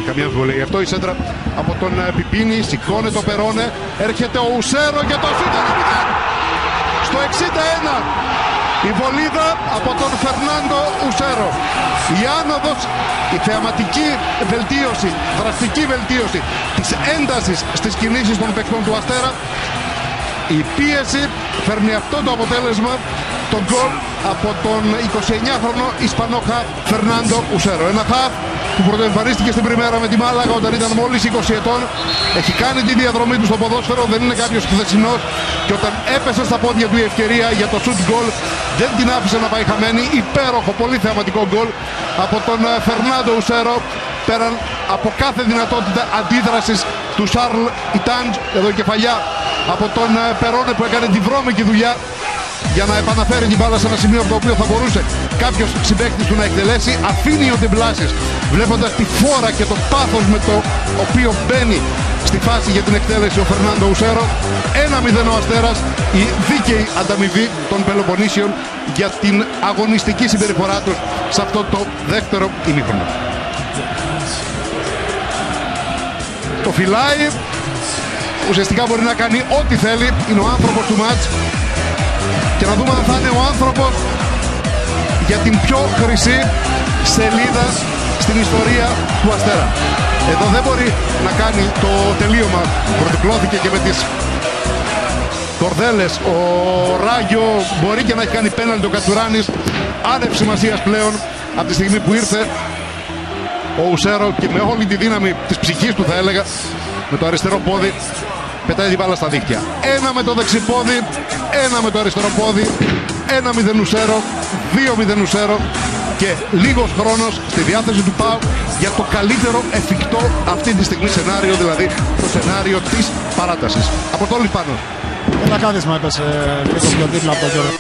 καμία αμφιβολία γι' αυτό. Η σέντρα από τον Πιπίνη, σηκώνει το Περόνε, έρχεται ο Ουσέρο και το σούτ 1-0 στο 61. Η βολίδα από τον Φερνάντο Ουσέρο. Η άνοδος, η θεαματική βελτίωση, δραστική βελτίωση της έντασης στις κινήσεις των παικτών του Αστέρα. Η πίεση φέρνει αυτό το αποτέλεσμα, τον γκολ από τον 29χρονο Ισπανό χαφ Φερνάντο Ουσέρο. Ένα χαφ που πρωτοεμφανίστηκε στην Πριμέρα με τη Μάλαγα όταν ήταν μόλις 20 ετών. Έχει κάνει τη διαδρομή του στο ποδόσφαιρο, δεν είναι κάποιος χθεσινός και όταν έπεσε στα πόδια του η ευκαιρία για το shoot goal δεν την άφησε να πάει χαμένη. Υπέροχο, πολύ θεαματικό γκολ από τον Φερνάντο Ουσέρο, πέραν από κάθε δυνατότητα αντίδρασης του Σαρλ Ιτάντζ, εδώ η κεφαλιά από τον Περόνε που έκανε τη βρώμικη δουλειά για να επαναφέρει την μπάλα σε ένα σημείο από το οποίο θα μπορούσε κάποιος συμπαίκτης του να εκτελέσει. Αφήνει ο Ντεμπλάσης βλέποντας τη φόρα και το πάθος με το οποίο μπαίνει στη φάση για την εκτέλεση ο Φερνάντο Ουσέρο. 1-0 ο Αστέρας, η δίκαιη ανταμοιβή των Πελοποννήσιων για την αγωνιστική συμπεριφορά τους σε αυτό το δεύτερο ημίχρονο. Το φυλάει, ουσιαστικά μπορεί να κάνει ό,τι θέλει, είναι ο άνθρωπος του μάτς και να δούμε αν θα είναι ο άνθρωπος για την πιο χρυσή σελίδα στην ιστορία του Αστέρα. Εδώ δεν μπορεί να κάνει το τελείωμα, πρωτοκλώθηκε και με τις κορδέλες. Ο Ράγιο μπορεί και να έχει κάνει πέναλτι ο Κατσουράνης, άνευ σημασίας πλέον από τη στιγμή που ήρθε ο Ουσέρο και με όλη τη δύναμη της ψυχής του θα έλεγα, με το αριστερό πόδι πετάει την μπάλα στα δίχτυα. Ένα με το δεξιπόδι, ένα με το αριστερό πόδι, 1-0 Ουσέρο, 2-0 Ουσέρο και λίγος χρόνος στη διάθεση του ΠΑΟΚ για το καλύτερο εφικτό αυτή τη στιγμή σενάριο, δηλαδή το σενάριο της παράτασης. Αποστόλη πάνω. Ένα κάθισμα έπεσε λίγο πιο δίπλα από τον Γιώργο.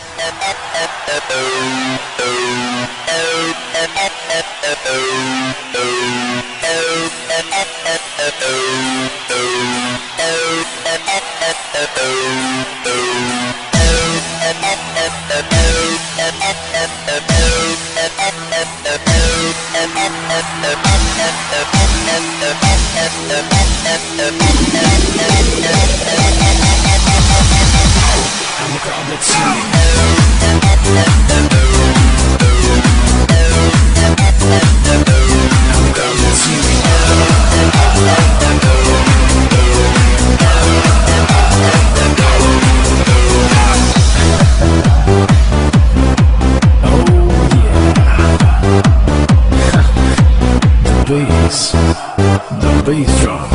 The bass drum,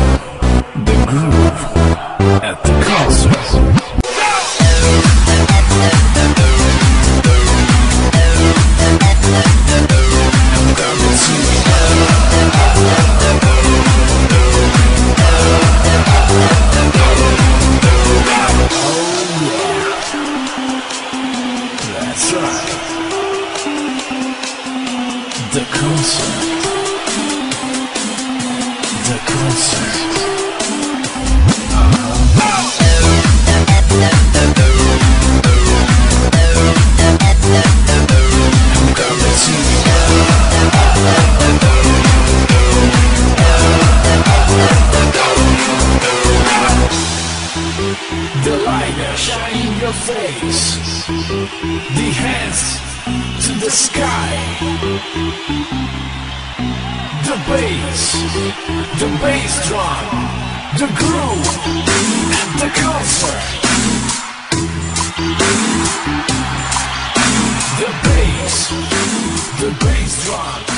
the groove at the concert. That's right. The concert. The concert. The light shine in your face. The hands to the sky. The bass drum, the groove, and the concert. The bass drum.